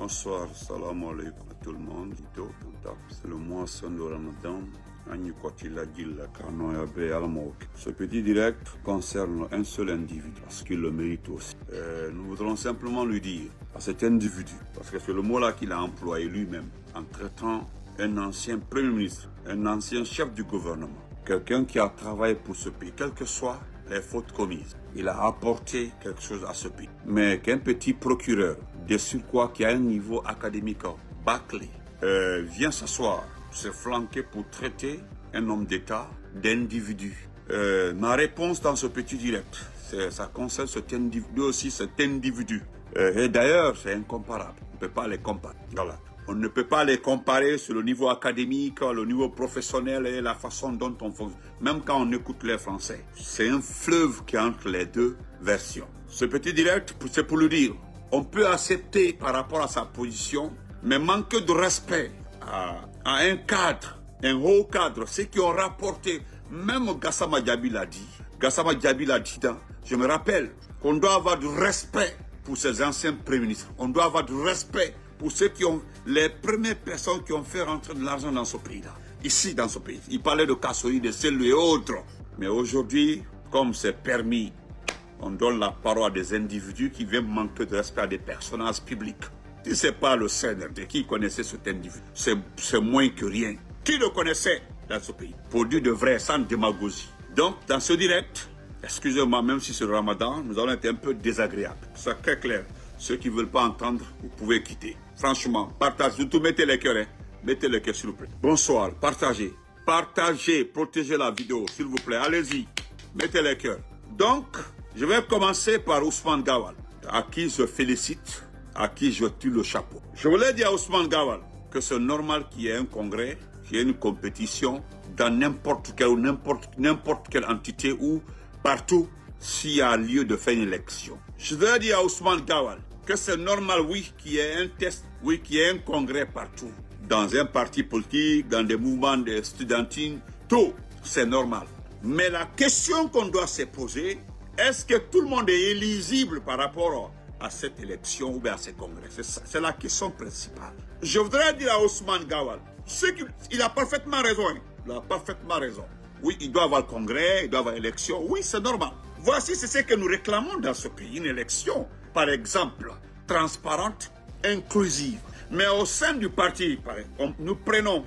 Bonsoir, salam alaikum à tout le monde. C'est le mois de Ramadan. Ce petit direct concerne un seul individu, parce qu'il le mérite aussi. Nous voudrons simplement lui dire à cet individu, parce que c'est le mot-là qu'il a employé lui-même, en traitant un ancien Premier ministre, un ancien chef du gouvernement, quelqu'un qui a travaillé pour ce pays, quelles que soient les fautes commises. Il a apporté quelque chose à ce pays. Mais qu'un petit procureur, de surcroît qui a un niveau académique bâclé, vient s'asseoir, se flanquer pour traiter un homme d'État d'individu. Ma réponse dans ce petit direct, ça concerne cet individu aussi, cet individu. Et d'ailleurs, c'est incomparable. On ne peut pas les comparer. Voilà. On ne peut pas les comparer sur le niveau académique, le niveau professionnel et la façon dont on fonctionne. Même quand on écoute les Français, c'est un fleuve qui est entre les deux versions. Ce petit direct, c'est pour le dire. On peut accepter par rapport à sa position, mais manque de respect à un cadre, un haut cadre, ceux qui ont rapporté, même Gassama Diaby l'a dit. Gassama Diaby l'a dit, je me rappelle qu'on doit avoir du respect pour ces anciens premiers ministres. On doit avoir du respect pour ceux qui ont, les premières personnes qui ont fait rentrer de l'argent dans ce pays-là. Ici, dans ce pays. Il parlait de Kassouri, de Selou et autres. Mais aujourd'hui, comme c'est permis, on donne la parole à des individus qui viennent manquer de respect à des personnages publics. Si ce n'est pas le CNRD qui connaissait cet individu, c'est moins que rien. Qui le connaissait dans ce pays? Pour dire de vrai, sans démagogie. Donc, dans ce direct, excusez-moi, même si c'est le Ramadan, nous allons être un peu désagréables. C'est très clair. Ceux qui ne veulent pas entendre, vous pouvez quitter. Franchement, partagez, surtout mettez les cœurs, hein. Mettez les cœurs s'il vous plaît. Bonsoir, partagez. Partagez, protégez la vidéo, s'il vous plaît. Allez-y, mettez les cœurs. Donc, je vais commencer par Ousmane Gawal, à qui je félicite, à qui je tue le chapeau. Je voulais dire à Ousmane Gawal que c'est normal qu'il y ait un congrès, qu'il y ait une compétition dans n'importe quelle entité ou partout s'il y a lieu de faire une élection. Je voulais dire à Ousmane Gawal que c'est normal, oui, qu'il y ait un test, oui, qu'il y ait un congrès partout. Dans un parti politique, dans des mouvements de studentines, tout, c'est normal. Mais la question qu'on doit se poser, est-ce que tout le monde est éligible par rapport à cette élection ou bien à ce congrès? C'est la question principale. Je voudrais dire à Ousmane Gawal, il a parfaitement raison. Il a parfaitement raison. Oui, il doit avoir le congrès, il doit avoir l'élection. Oui, c'est normal. Voici ce que nous réclamons dans ce pays. Une élection, par exemple, transparente, inclusive. Mais au sein du parti, nous prenons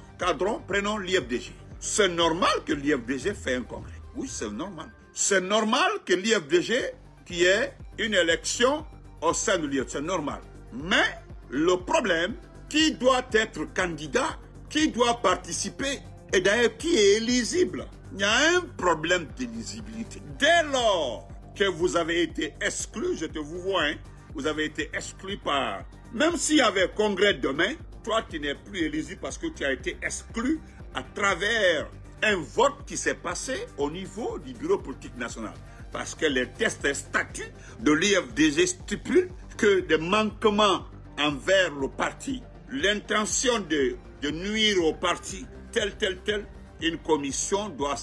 l'IFDG. C'est normal que l'IFDG fait un congrès. Oui, c'est normal. C'est normal que l'IFDG, qui ait une élection au sein de l'IFDG, c'est normal. Mais le problème, qui doit être candidat, qui doit participer, et d'ailleurs qui est éligible. Il y a un problème d'éligibilité. Dès lors que vous avez été exclu, je te vous vois, hein, vous avez été exclu par... Même s'il y avait congrès demain, toi tu n'es plus éligible parce que tu as été exclu à travers un vote qui s'est passé au niveau du bureau politique national. Parce que les tests et statuts de l'IFDG stipulent que des manquements envers le parti, l'intention de nuire au parti, tel, une commission doit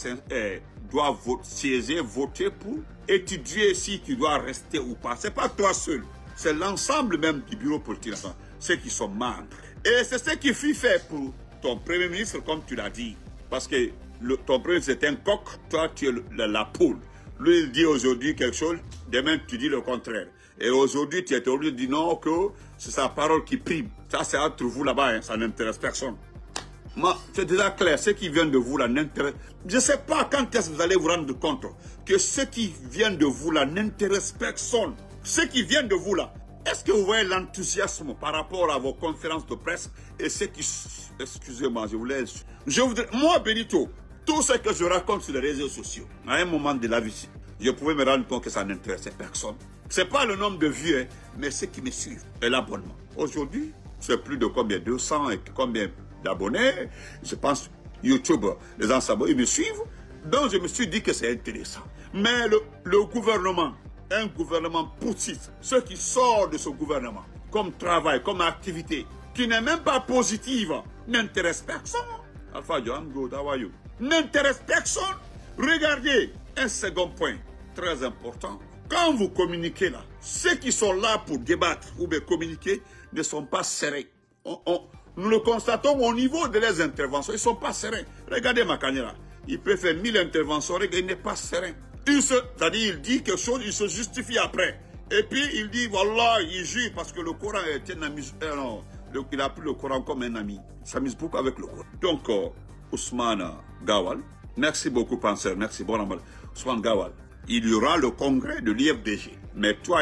siéger, voter pour étudier si tu dois rester ou pas. Ce n'est pas toi seul, c'est l'ensemble même du bureau politique, ceux qui sont membres. Et c'est ce qui fut fait pour ton Premier ministre, comme tu l'as dit. Parce que ton Premier ministre est un coq, toi tu es la poule. Lui il dit aujourd'hui quelque chose, demain tu dis le contraire. Et aujourd'hui tu es obligé de dire non, que c'est sa parole qui prime. Ça c'est entre vous là-bas, hein, ça n'intéresse personne. C'est déjà clair, ceux qui viennent de vous là n'intéressent... Je ne sais pas quand est-ce que vous allez vous rendre compte que ceux qui viennent de vous là n'intéressent personne. Ceux qui viennent de vous là, est-ce que vous voyez l'enthousiasme par rapport à vos conférences de presse et ceux qui... Excusez-moi, je voulais... Moi, Benito, tout ce que je raconte sur les réseaux sociaux, à un moment de la vie, je pouvais me rendre compte que ça n'intéressait personne. Ce n'est pas le nombre de vues, hein, mais ceux qui me suivent et l'abonnement. Aujourd'hui, c'est plus de combien? 200 et combien d'abonnés? Je pense YouTube, les gens s'abonnent, ils me suivent. Donc je me suis dit que c'est intéressant. Mais le gouvernement, un gouvernement poussif, ceux qui sortent de ce gouvernement, comme travail, comme activité, qui n'est même pas positive, n'intéresse personne. Alpha John, good, how are you? N'intéresse personne. Regardez, un second point très important. quand vous communiquez là, ceux qui sont là pour débattre ou bien communiquer ne sont pas sereins. Nous le constatons au niveau de leurs interventions, ils ne sont pas sereins. Regardez Makanya, il peut faire 1000 interventions, il n'est pas serein. C'est-à-dire, il dit quelque chose, il se justifie après. Et puis, il dit, voilà, il jure parce que le Coran est un ami. Il a pris le Coran comme un ami. Il s'amuse beaucoup avec le Coran. Donc, Ousmane Gawal, merci beaucoup, penseur, merci, bon amal. Ousmane Gawal, il y aura le congrès de l'IFDG. Mais toi,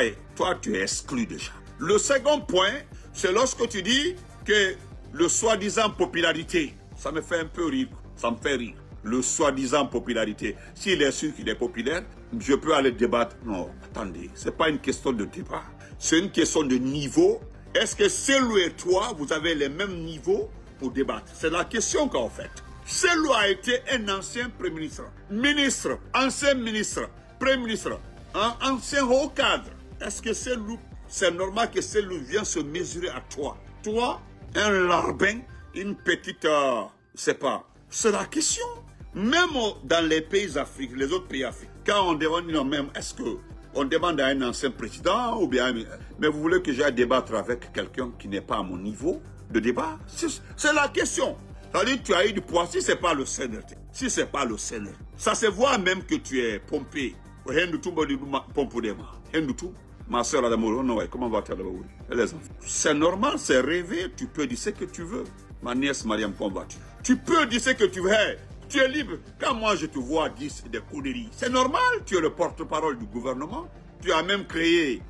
tu es exclu déjà. Le second point, c'est lorsque tu dis que le soi-disant popularité, ça me fait un peu rire, ça me fait rire. Le soi-disant popularité, s'il est sûr qu'il est populaire, je peux aller débattre. Non, attendez, ce n'est pas une question de débat, c'est une question de niveau. Est-ce que Selou et toi, vous avez les mêmes niveaux pour débattre? C'est la question qu'on fait. Selou a été un ancien Premier ministre, ministre, ancien ministre, Premier ministre, un ancien haut cadre. Est-ce que Selou, c'est normal que Selou vienne se mesurer à toi? Toi, un larbin, une petite, c'est pas. C'est la question. Même dans les pays africains, les autres pays africains, quand on demande, non, même, est-ce qu'on demande à un ancien président ou bien, mais vous voulez que j'aille débattre avec quelqu'un qui n'est pas à mon niveau de débat? C'est la question. C'est-à-dire, tu as eu du poids, si ce n'est pas le Seigneur. Si ce n'est pas le Seigneur, ça se voit même que tu es pompé. Ma soeur Adamo, comment va-t-elle? C'est normal, c'est rêver, tu peux dire ce que tu veux. Ma nièce Mariam, comment vas-tu? Tu peux dire ce que tu veux. Tu es libre. Quand moi je te vois dire des conneries, c'est normal, tu es le porte-parole du gouvernement. Tu as même créé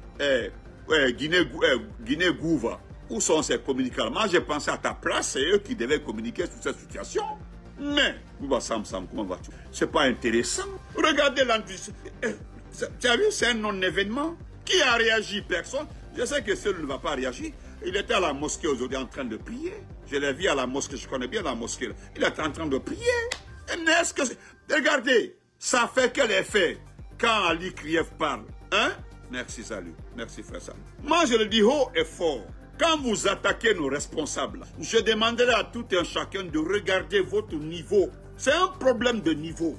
Guinée-Gouva. Où sont ces communicants? Moi j'ai pensé à ta place, c'est eux qui devaient communiquer sur cette situation. Mais, Bouba Sam, comment vas-tu? C'est pas intéressant. Regardez l'antisémitisme. Tu as vu, c'est un non-événement. Qui a réagi? Personne. Je sais que celui ne va pas réagir. Il était à la mosquée aujourd'hui en train de prier. Je l'ai vu à la mosquée, je connais bien la mosquée. Il était en train de prier. Est-ce que regardez, ça fait quel effet quand Ali Kriev parle? Hein? Merci, salut. Merci, frère Sam. Moi, je le dis haut et fort. Quand vous attaquez nos responsables, je demanderai à tout un chacun de regarder votre niveau. C'est un problème de niveau.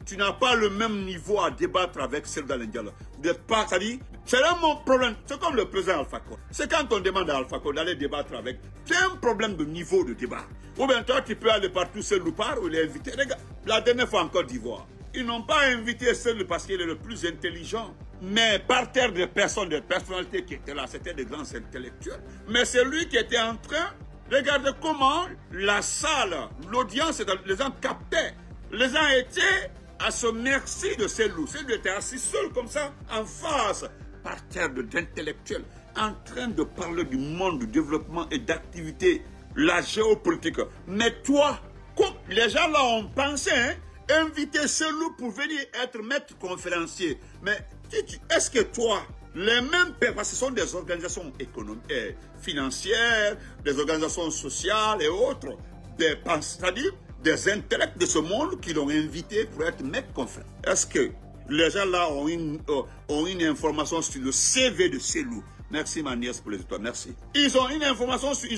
Tu n'as pas le même niveau à débattre avec Selda Lendiala. Vous n'êtes pas, ça dit, c'est un problème. C'est comme le président Alpha Condé. C'est quand on demande à Alpha Condé d'aller débattre avec. C'est un problème de niveau de débat. Ou bien toi, tu peux aller partout seul ou part, ou il est invité. Regarde, la dernière fois en Côte d'Ivoire, ils n'ont pas invité seul parce qu'il est le plus intelligent. Mais par terre de personnes, de personnalités qui étaient là, c'était des grands intellectuels. Mais c'est lui qui était en train, regardez comment la salle, l'audience, les gens captaient. Les gens étaient à ce merci de Selou. Selou était assis seul comme ça, en face, par terre d'intellectuels, en train de parler du monde, du développement et d'activité, la géopolitique. Mais toi, les gens là ont pensé, hein, inviter Selou pour venir être maître conférencier. Mais est-ce que toi, les mêmes, parce que ce sont des organisations économiques, financières, des organisations sociales et autres, c'est-à-dire des intellects de ce monde qui l'ont invité pour être maître conférencier. Est-ce que les gens là ont une information sur le CV de Selou? Merci ma nièce pour les étoiles, merci. Ils ont une information sur,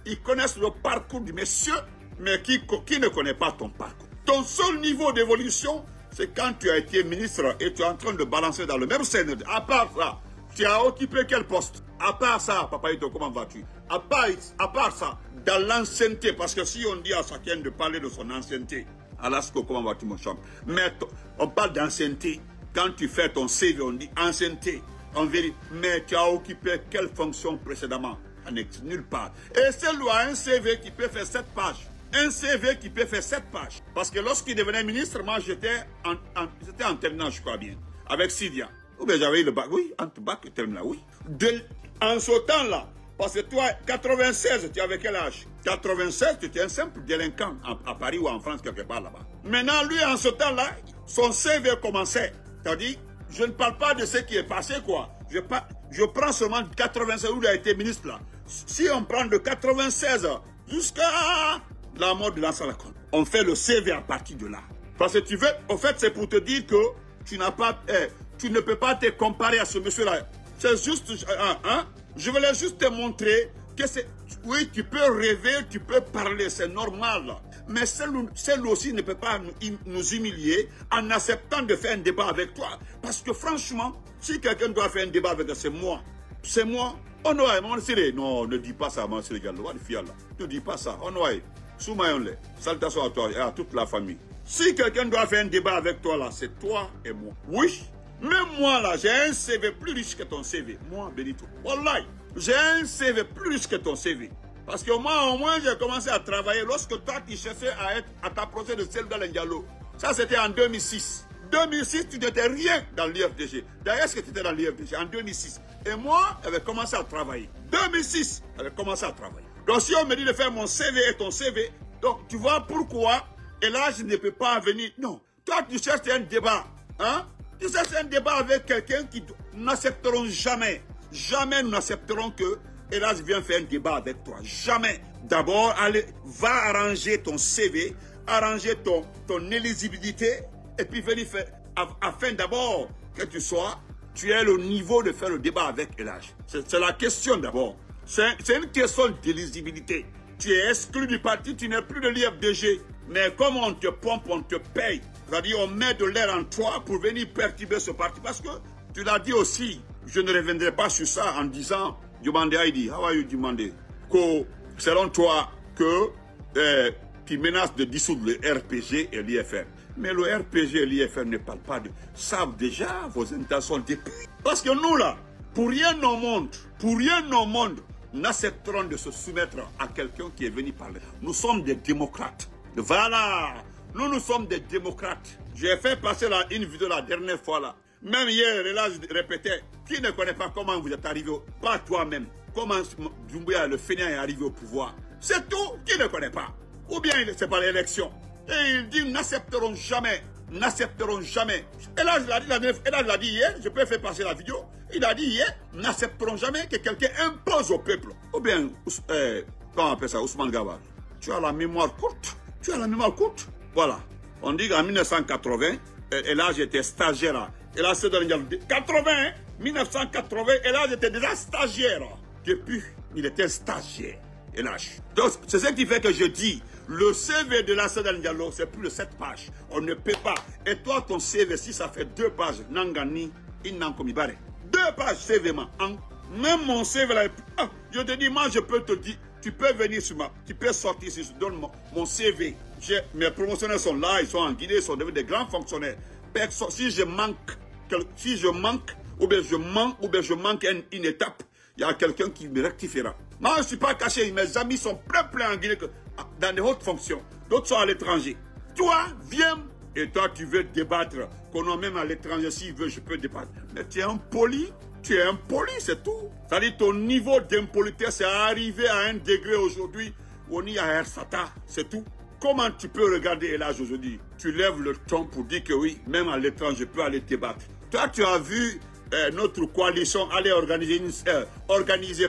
ils connaissent le parcours du monsieur, mais qui ne connaît pas ton parcours? Ton seul niveau d'évolution, c'est quand tu as été ministre et tu es en train de balancer dans le même Sénat. À part ça, tu as occupé quel poste? À part ça, Papa Ito, comment vas-tu? À part ça, dans l'ancienneté, parce que si on dit à chacun de parler de son ancienneté, Alasko, comment vas-tu mon champ? Mais on parle d'ancienneté. Quand tu fais ton CV, on dit ancienneté. On vérifie. Mais tu as occupé quelle fonction précédemment? Nulle part. Et celui a un CV qui peut faire 7 pages. Un CV qui peut faire 7 pages. Parce que lorsqu'il devenait ministre, moi j'étais en terminale, je crois bien, avec Sidia. Ou bien j'avais eu le bac, oui, entre bac et terminale, oui. En ce temps-là, parce que toi, 96, tu avais quel âge? 96, tu étais un simple délinquant à Paris ou en France, quelque part là-bas. Maintenant, lui, en ce temps-là, son CV commençait. C'est-à-dire, je ne parle pas de ce qui est passé, quoi. Je prends seulement 96 où il a été ministre, là. Si on prend de 96 jusqu'à la mort de Lansana Conté, on fait le CV à partir de là. Parce que tu veux, en fait, c'est pour te dire que tu n'as pas, tu ne peux pas te comparer à ce monsieur-là. C'est juste, je voulais juste te montrer que Oui, tu peux rêver, tu peux parler, c'est normal. Mais celle aussi ne peut pas nous humilier en acceptant de faire un débat avec toi. Parce que franchement, si quelqu'un doit faire un débat avec toi, c'est moi. C'est moi. Oh non, ne dis pas ça, Mansire Diallo. Ne dis pas ça. Oh non, Soumayonle, salutations à toi et à toute la famille. Si quelqu'un doit faire un débat avec toi là, c'est toi et moi. Oui. Même moi là, j'ai un CV plus riche que ton CV. Moi, Benito. Wallahi, j'ai un CV plus riche que ton CV. Parce que moi, au moins, j'ai commencé à travailler lorsque toi, tu cherchais à t'approcher de Selga Diallo. Ça, c'était en 2006. 2006, tu n'étais rien dans l'IFDG. D'ailleurs, est-ce que tu étais dans l'IFDG en 2006? Et moi, j'avais commencé à travailler. 2006, j'avais commencé à travailler. Donc, si on me dit de faire mon CV et ton CV, donc, tu vois pourquoi, et là, je ne peux pas venir. Non. Toi, tu cherches un débat. Hein? Tu cherches un débat avec quelqu'un qui n'accepteront jamais. Jamais nous n'accepterons que, et là, je viens faire un débat avec toi. Jamais. D'abord, allez, va arranger ton CV, arranger ton éligibilité, et puis venir faire, afin d'abord que tu aies le niveau de faire le débat avec Elage. C'est la question d'abord. C'est une question d'éligibilité. Tu es exclu du parti, tu n'es plus de l'IFDG. Mais comme on te pompe, on te paye. C'est-à-dire, on met de l'air en toi pour venir perturber ce parti. Parce que, tu l'as dit aussi, je ne reviendrai pas sur ça en disant, Diomande Heidi, how are you demandé? Que, selon toi, que tu menaces de dissoudre le RPG et l'IFR. Mais le RPG et l'IFR ne parlent pas de... savent déjà vos intentions depuis. Parce que nous là, pour rien au monde, n'accepterons de se soumettre à quelqu'un qui est venu parler. Nous sommes des démocrates. Voilà, nous sommes des démocrates. J'ai fait passer une vidéo la dernière fois là. Même hier, là, je répétais, qui ne connaît pas comment vous êtes arrivé, pas toi-même, comment Doumbouya, le fainéant, est arrivé au pouvoir. C'est tout, qui ne connaît pas. Ou bien c'est pas l'élection. Et il dit, n'accepteront jamais. N'accepteront jamais. Et là, je l'ai dit hier, je peux faire passer la vidéo. Il a dit hier, n'accepteront jamais que quelqu'un impose au peuple. Ou bien, comment on appelle ça, Ousmane Gawar. Tu as la mémoire courte. Tu as la mémoire courte. Voilà. On dit qu'en 1980, et là, j'étais stagiaire là. Et là, c'est dans le 80, 1980, et là, j'étais déjà stagiaire. Depuis, il était stagiaire. Et là, donc, c'est ce qui fait que je dis, le CV de la Sédane Diallo, c'est plus de 7 pages. On ne peut pas. Et toi, ton CV, si ça fait 2 pages, Nangani, Inankomibare. 2 pages CV, même mon CV là, je te dis, moi, je peux te dire, tu peux venir sur tu peux sortir si je donne mon CV. Mes promotionnaires sont là, ils sont en Guinée, ils sont devenus des grands fonctionnaires. Si je manque, ou bien je manque une étape, il y a quelqu'un qui me rectifiera. Moi, je ne suis pas caché. Mes amis sont plein en Guinée dans des hautes fonctions. D'autres sont à l'étranger. Toi, viens. Et toi, tu veux débattre. Qu'on a même à l'étranger, s'il veut, je peux débattre. Mais tu es impoli. Tu es impoli, c'est tout. C'est-à-dire ton niveau d'impolitesse est arrivé à un degré aujourd'hui où on y a Ersata. C'est tout. Comment tu peux regarder Elage aujourd'hui? Tu lèves le ton pour dire que oui, même à l'étranger, je peux aller débattre. Toi, tu as vu notre coalition aller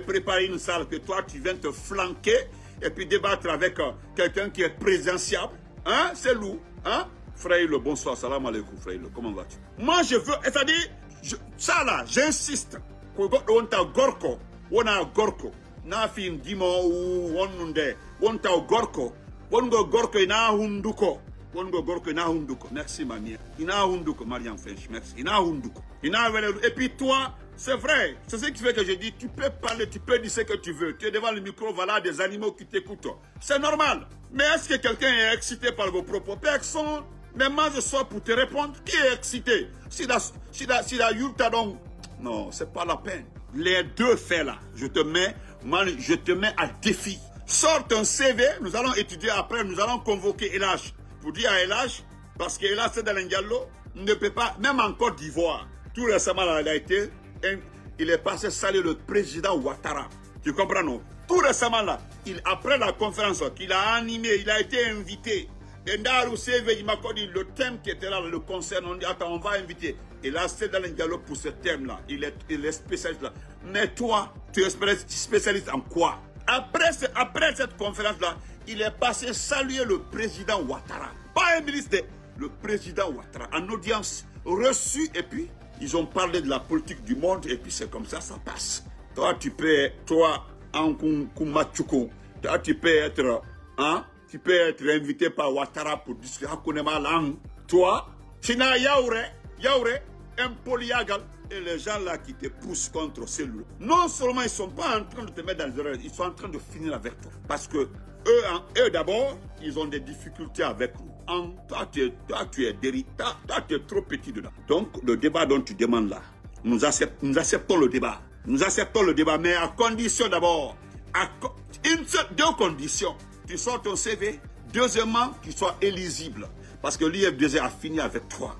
préparer une salle que toi, tu viens te flanquer et puis débattre avec quelqu'un qui est présidentiable. Hein? C'est lourd. Hein? Frère, bonsoir. Salam alaikum, frère. Comment vas-tu? Moi, je veux, c'est-à-dire, ça là, j'insiste. On a gorko. On a gorko. Nafin dimo ou on a gorko. Wongo gorko ina hunduko. Wongo gorko ina hunduko. Merci mania. Ina hunduko, Marianne French. Merci. Ina hunduko. Et puis toi, c'est vrai. C'est ce qui fait que je dis, tu peux parler, tu peux dire ce que tu veux. Tu es devant le micro, voilà des animaux qui t'écoutent. C'est normal. Mais est-ce que quelqu'un est excité par vos propos? Personne. Mais moi, je sois pour te répondre. Qui est excité? Si la Yurta donc. Non, c'est pas la peine. Les deux faits là, je te mets à défi. Sors un CV, nous allons étudier après, nous allons convoquer Elage. Pour dire à Elage, parce que Elage Sédane Diallo ne peut pas, même en Côte d'Ivoire, tout récemment là, il est passé saluer le président Ouattara. Tu comprends non? Tout récemment là, après la conférence qu'il a animée, il a été invité. Et dans le CV, il m'a dit le thème qui était là, le concert, on dit attends, on va inviter. Et là, Sédane Diallo pour ce thème-là, il est spécialiste là. Mais toi, tu es spécialiste en quoi? Après cette conférence-là, il est passé saluer le président Ouattara. Pas un ministre, le président Ouattara. En audience reçue, et puis, ils ont parlé de la politique du monde, et puis c'est comme ça, ça passe. Toi, en Kumachuko. Toi, tu peux être, hein, tu peux être invité par Ouattara pour discuter la langue. Toi, China Yaoure, un polyyagal. Et les gens là qui te poussent contre celui-là, non seulement ils ne sont pas en train de te mettre dans les erreurs, ils sont en train de finir avec toi. Parce que eux d'abord, ils ont des difficultés avec nous. Toi, tu es dériteur, toi, tu es trop petit dedans. Donc, le débat dont tu demandes là, nous acceptons le débat. Nous acceptons le débat, mais à condition d'abord, deux conditions. Tu sors ton CV. Deuxièmement, tu sois éligible. Parce que l'IFDG a fini avec toi.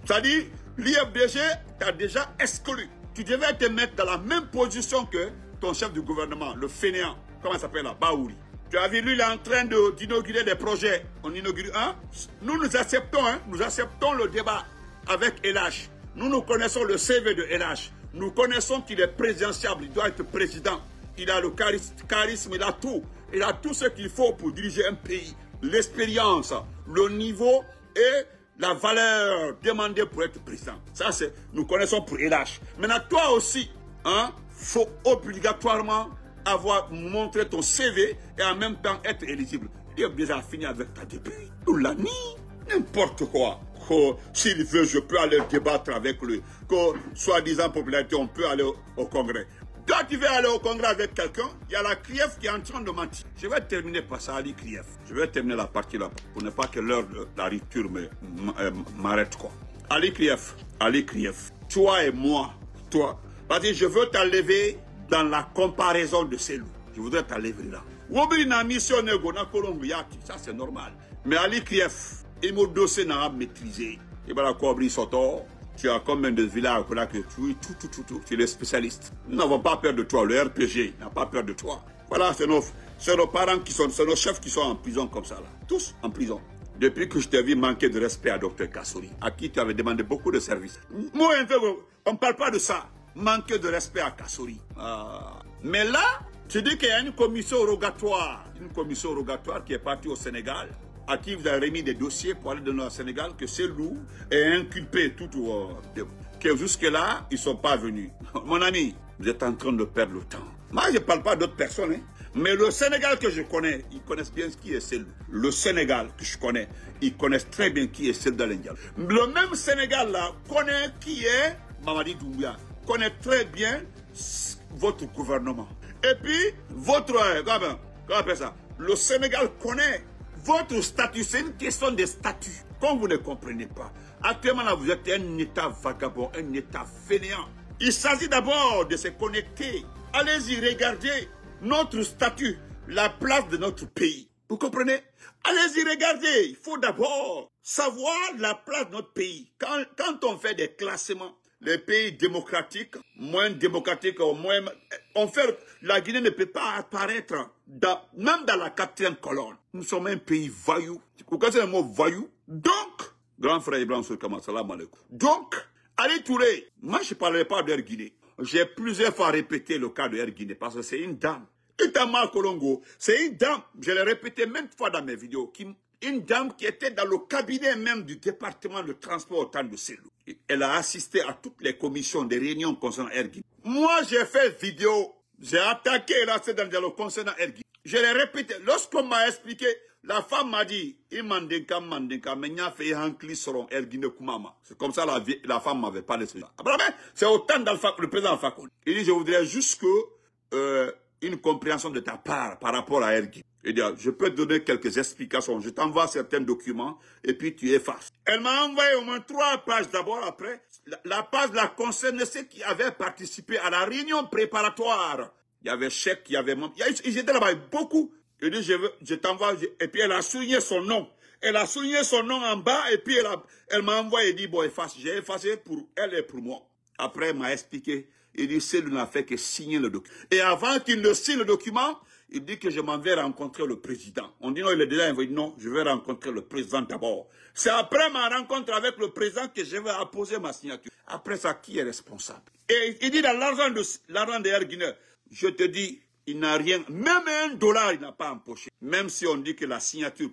C'est-à-dire, l'IFDG t'a déjà exclu. Tu devais te mettre dans la même position que ton chef du gouvernement, le fainéant. Comment il s'appelle là? Baouri. Tu as vu, lui, il est en train d'inaugurer des projets. On inaugure un. Nous acceptons, hein, nous acceptons le débat avec LH. Nous connaissons le CV de LH. Nous connaissons qu'il est présidentiable, il doit être président. Il a le charisme, il a tout. Il a tout ce qu'il faut pour diriger un pays. L'expérience, le niveau et la valeur demandée pour être président. Ça, c'est, nous connaissons pour LH. Maintenant, toi aussi, hein, faut obligatoirement avoir montré ton CV et en même temps être éligible. Il a déjà fini avec ta début. Nous l'a mis. N'importe quoi. S'il veut, je peux aller débattre avec lui. Soi-disant popularité, on peut aller au Congrès. Toi, tu veux aller au Congrès avec quelqu'un, il y a la CRIEF qui est en train de mentir. Je vais terminer par ça, Ali CRIEF. Je vais terminer la partie là, pour ne pas que l'heure de la rupture m'arrête, quoi. Ali CRIEF, toi et moi, toi, parce que je veux t'enlever dans la comparaison de ces loups. Je voudrais t'enlever là. Ça, c'est normal. Mais Ali CRIEF, il m'a dossier n'a maîtrisé. Et voilà quoi, Brissoto. Tu as combien de villages que tu es le spécialiste. Nous n'avons pas peur de toi. Le RPG n'a pas peur de toi. Voilà, c'est nos parents qui sont, c'est nos chefs qui sont en prison comme ça là. Tous en prison. Depuis que je t'ai vu manquer de respect à Dr Kassori, à qui tu avais demandé beaucoup de services. Moi, on ne parle pas de ça. Manquer de respect à Kassori. Mais là, tu dis qu'il y a une commission rogatoire. Une commission rogatoire qui est partie au Sénégal, à qui vous avez remis des dossiers pour aller donner au Sénégal, que ces loups est inculpé tout que jusque-là, ils ne sont pas venus. Mon ami, vous êtes en train de perdre le temps. Moi, je ne parle pas d'autres personnes, hein. Mais le Sénégal que je connais, ils connaissent bien qui est Cellou. Le Sénégal que je connais, ils connaissent très bien qui est Cellou Dalein. Le même Sénégal là connaît qui est Mamadi Doumbouya, connaît très bien votre gouvernement. Et puis, comment on appelle ça? Le Sénégal connaît votre statut, c'est une question de statut. Comme vous ne comprenez pas, actuellement là, vous êtes un État vagabond, un État fainéant. Il s'agit d'abord de se connecter. Allez-y, regardez notre statut, la place de notre pays. Vous comprenez? Allez-y, regardez. Il faut d'abord savoir la place de notre pays. Quand on fait des classements, les pays démocratiques, moins démocratiques, moins... la Guinée ne peut pas apparaître même dans la 4e colonne. Nous sommes un pays voyou. Vous connaissez le mot voyou? Donc, grand frère Ibrahim Soukama, salam alaikum. Donc, allez Touré, moi je ne parlerai pas d'Air Guinée. J'ai plusieurs fois répété le cas de Air Guinée parce que c'est une dame. Itama Kolongo, c'est une dame, je l'ai répété maintes fois dans mes vidéos, une dame qui était dans le cabinet même du département de transport au temps de Cellou. Elle a assisté à toutes les commissions des réunions concernant Air Guinée. Moi, j'ai fait vidéo, j'ai attaqué là, c'est dans le concernant Air Guinée. Je l'ai répété. Lorsqu'on m'a expliqué, la femme m'a dit, c'est comme ça la femme m'avait parlé de ça. C'est autant le président Alpha Condé. Il dit, je voudrais juste que une compréhension de ta part par rapport à Air Guinée. Il dit, je peux te donner quelques explications. Je t'envoie certains documents et puis tu effaces. Elle m'a envoyé au moins 3 pages d'abord après. La page la concerne ceux qui avaient participé à la réunion préparatoire. Il y avait Cheikh, il y avait... Ils étaient là-bas beaucoup. Il dit, je t'envoie... Et puis elle a souligné son nom. Elle a souligné son nom en bas et puis elle m'a envoyé et dit, bon, efface. J'ai effacé pour elle et pour moi. Après, elle m'a expliqué. Il dit, Cellou n'a fait que signer le document. Et avant qu'il ne signe le document, il dit que je m'en vais rencontrer le président. On dit non, il est déjà envoyé. Non, je vais rencontrer le président d'abord. C'est après ma rencontre avec le président que je vais apposer ma signature. Après ça, qui est responsable? Et il dit dans l'argent de Air Guinée, je te dis, il n'a rien, même $1, il n'a pas empoché. Même si on dit que la signature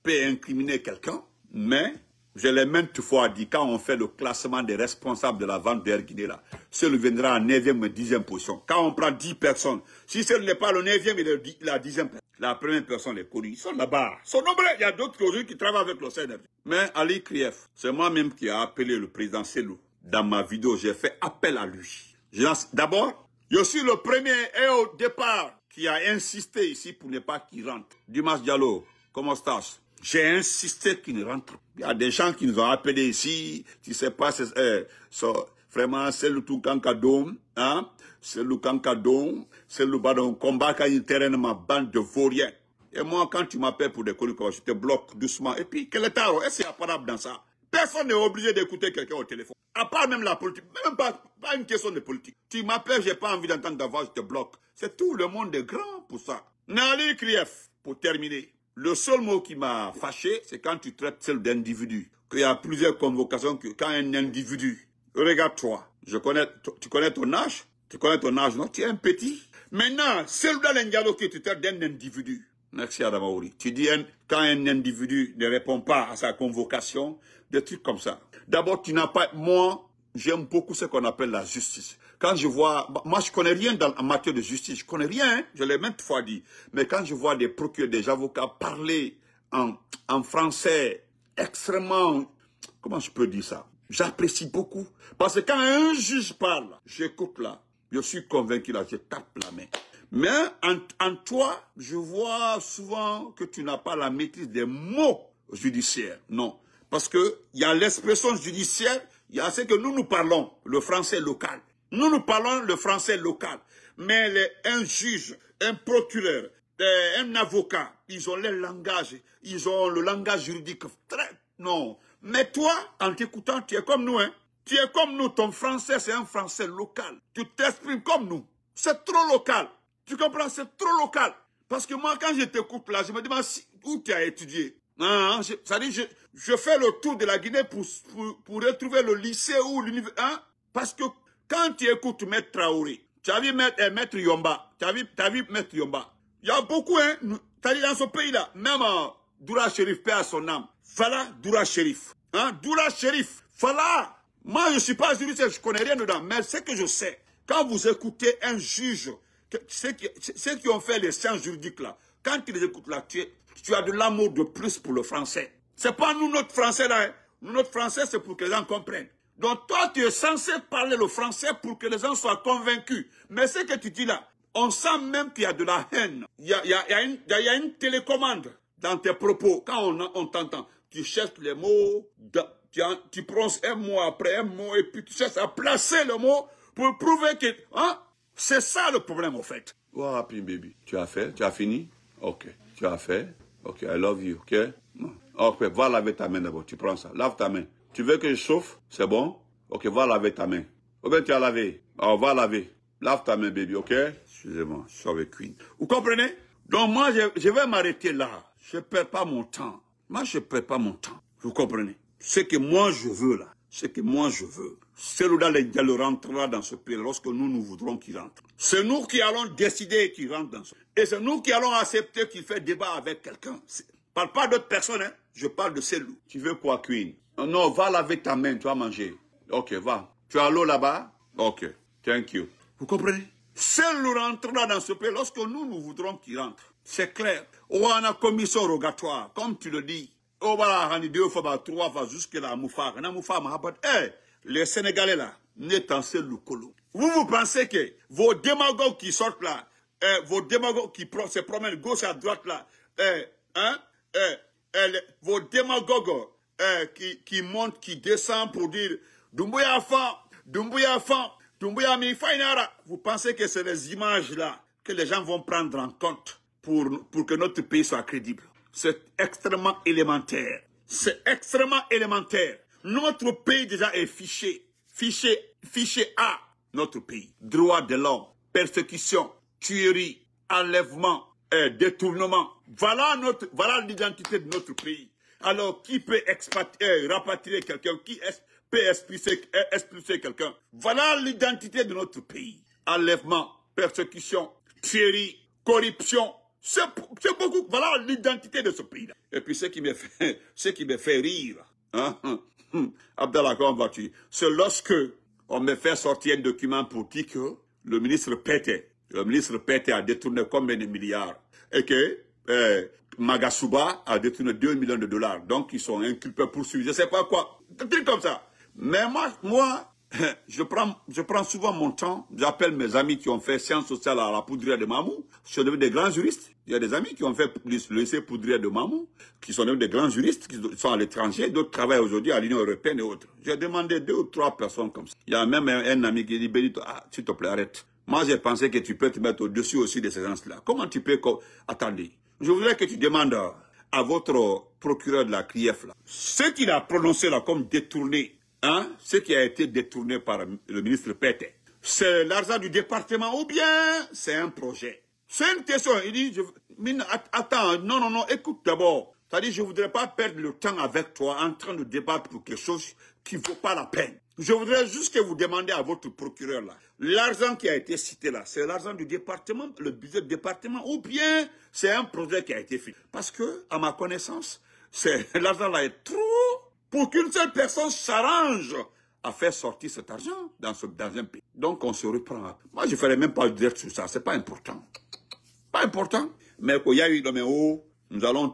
peut incriminer quelqu'un, mais Je l'ai maintes fois dit, quand on fait le classement des responsables de la vente d'Air Guinée, là, celui viendra en 9e et 10e position. Quand on prend 10 personnes, si ce n'est pas le 9e et la 10e personne, la première personne est connue. Ils sont là-bas. Ils sont nombreux. Il y a d'autres aujourd'hui qui travaillent avec le CNRD. Mais Ali Krief, c'est moi-même qui ai appelé le président Selou. Dans ma vidéo, j'ai fait appel à lui. D'abord, je suis le premier et au départ qui a insisté ici pour ne pas qu'il rentre. Dimas Diallo, comment estás? J'ai insisté qu'il ne rentre. Il y a des gens qui nous ont appelés ici, tu sais pas, vraiment, c'est le tout cancadome, hein, c'est le cancadome, c'est le badon combat qui a une terrain ma bande de vauriens. Et moi, quand tu m'appelles pour des conneries, je te bloque doucement. Et puis, quel est taro? Est-ce qu'il y a pas dans ça? Personne n'est obligé d'écouter quelqu'un au téléphone. À part même la politique, même pas une question de politique. Tu m'appelles, j'ai pas envie d'entendre ta voix, je te bloque. C'est tout, le monde est grand pour ça. Nali Krief, pour terminer. Le seul mot qui m'a fâché, c'est quand tu traites celle d'individu. Qu'il y a plusieurs convocations que quand un individu, regarde-toi, tu connais ton âge? Tu connais ton âge, non? Tu es un petit. Maintenant, celle dans l'Indiado que tu traites d'un individu. Merci Adamaouri. Tu dis quand un individu ne répond pas à sa convocation, des trucs comme ça. D'abord, tu n'as pas, moi, j'aime beaucoup ce qu'on appelle la justice. Quand je vois, moi je connais rien en matière de justice, je connais rien, hein, je l'ai maintes fois dit. Mais quand je vois des procureurs, des avocats parler en français extrêmement, comment je peux dire ça? J'apprécie beaucoup. Parce que quand un juge parle, j'écoute là, je suis convaincu là, je tape la main. Mais en toi, je vois souvent que tu n'as pas la maîtrise des mots judiciaires. Non. Parce que il y a l'expression judiciaire, il y a ce que nous parlons, le français local. Nous parlons le français local. Mais un juge, un procureur, un avocat, ils ont le langage juridique très... Non. Mais toi, en t'écoutant, tu es comme nous, hein. Tu es comme nous, ton français, c'est un français local. Tu t'exprimes comme nous. C'est trop local. Tu comprends? C'est trop local. Parce que moi, quand je t'écoute là, je me demande où tu as étudié. C'est-à-dire, je fais le tour de la Guinée pour retrouver le lycée ou l'université. Hein? Parce que quand tu écoutes Maître Traoré, tu as vu Maître Yomba, tu as vu Maître Yomba. Il y a beaucoup, hein, c'est-à-dire dans ce pays-là, même Doura Chérif, paix à son âme. Voilà Doura Chérif. Hein? Doura Chérif. Voilà. Moi, je ne suis pas juriste, je ne connais rien dedans. Mais ce que je sais, quand vous écoutez un juge, ceux qui ont fait les sciences juridiques là, quand tu les écoutes là, tu as de l'amour de plus pour le français. C'est pas nous, notre français là. Hein. Notre français, c'est pour que les gens comprennent. Donc toi, tu es censé parler le français pour que les gens soient convaincus. Mais ce que tu dis là, on sent même qu'il y a de la haine. Il y a une télécommande dans tes propos. Quand on t'entend, tu cherches les mots, tu prononces un mot après un mot, et puis tu cherches à placer le mot pour prouver que... Hein? C'est ça le problème, en fait. What happened, baby? Tu as fait? Tu as fini? Ok. Tu as fait? Ok, I love you, ok? Ok, va laver ta main d'abord. Tu prends ça. Lave ta main. Tu veux que je chauffe? C'est bon? Ok, va laver ta main. Ou bien tu as lavé? Alors, va laver. Lave ta main, baby, ok? Excusez-moi, je suis avec Queen. Vous comprenez? Donc, moi, je vais m'arrêter là. Je ne perds pas mon temps. Moi, je ne perds pas mon temps. Vous comprenez? Ce que moi, je veux, là. Ce que moi, je veux. Celui-là, il rentrera dans ce pays lorsque nous voudrons qu'il rentre. C'est nous qui allons décider qu'il rentre dans ce pays. Et c'est nous qui allons accepter qu'il fait débat avec quelqu'un. Je ne parle pas d'autres personnes, hein. Je parle de Selou. Tu veux quoi, Queen? Non, va laver ta main, tu vas manger. Ok, va. Tu as l'eau là-bas? Ok, thank you. Vous comprenez? Selou rentrera dans ce pays lorsque nous voudrons qu'il rentre. C'est clair. On a commission rogatoire, comme tu le dis. On va la 2 fois, 3 fois, jusqu'à la Moufar. Les Sénégalais là, n'est en Selou Kolo. Vous pensez que vos démagogues qui sortent là, vos démagogues qui se promènent gauche à droite là, vos démagogues qui montent, qui descendent pour dire Doumbouya Fan, Doumbouya Fan, Doumbouya Mifainara. Vous pensez que c'est les images là que les gens vont prendre en compte pour que notre pays soit crédible? C'est extrêmement élémentaire. C'est extrêmement élémentaire. Notre pays déjà est fiché. Fiché A, notre pays. Droits de l'homme, persécution, tuerie, enlèvement, détournement. Voilà l'identité de notre pays. Alors, qui peut rapatrier quelqu'un? Qui peut expulser quelqu'un? Voilà l'identité de notre pays. Enlèvement, persécution, tuerie, corruption. C'est beaucoup. Voilà l'identité de ce pays-là. Et puis, ce qui me fait rire, Hein? Abdallah, comment vas-tu? C'est lorsque on me fait sortir un document pour dire que le ministre Pété a détourné combien de milliards et que Magasuba a détourné 2 millions de dollars. Donc, ils sont inculpés, poursuivis. Je ne sais pas quoi. Des trucs comme ça. Mais moi, je prends souvent mon temps. J'appelle mes amis qui ont fait sciences sociales à la poudrière de Mamou. Qui sont devenus des grands juristes. Il y a des amis qui ont fait le lycée poudrière de Mamou, qui sont devenus des grands juristes, qui sont à l'étranger. D'autres travaillent aujourd'hui à l'Union européenne et autres. J'ai demandé 2 ou 3 personnes comme ça. Il y a même un ami qui dit, Benito, s'il te plaît, arrête. Moi, j'ai pensé que tu peux te mettre au-dessus aussi de ces gens-là. Comment tu peux... Attendez. Je voudrais que tu demandes à votre procureur de la CRIEF, là, ce qu'il a prononcé là comme détourné, hein, ce qui a été détourné par le ministre Pété, c'est l'argent du département ou bien c'est un projet? C'est une question. Il dit, attends, non, écoute d'abord. C'est-à-dire, je ne voudrais pas perdre le temps avec toi en train de débattre pour quelque chose qui ne vaut pas la peine. Je voudrais juste que vous demandiez à votre procureur là, l'argent qui a été cité là, c'est l'argent du département, le budget du département, ou bien c'est un projet qui a été fait. Parce que, à ma connaissance, l'argent là est trop pour qu'une seule personne s'arrange à faire sortir cet argent dans un pays. Donc on se reprend. Moi je ne ferai même pas dire sur ça, c'est pas important. Pas important. Mais qu'il y a eu le nous allons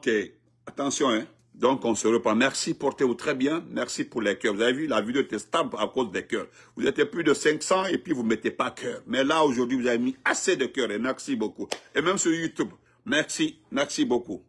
attention, hein. Donc, on se reprend. Merci, portez-vous très bien. Merci pour les cœurs. Vous avez vu, la vidéo était stable à cause des cœurs. Vous étiez plus de 500 et puis vous ne mettez pas cœur. Mais là, aujourd'hui, vous avez mis assez de cœurs et merci beaucoup. Et même sur YouTube. Merci beaucoup.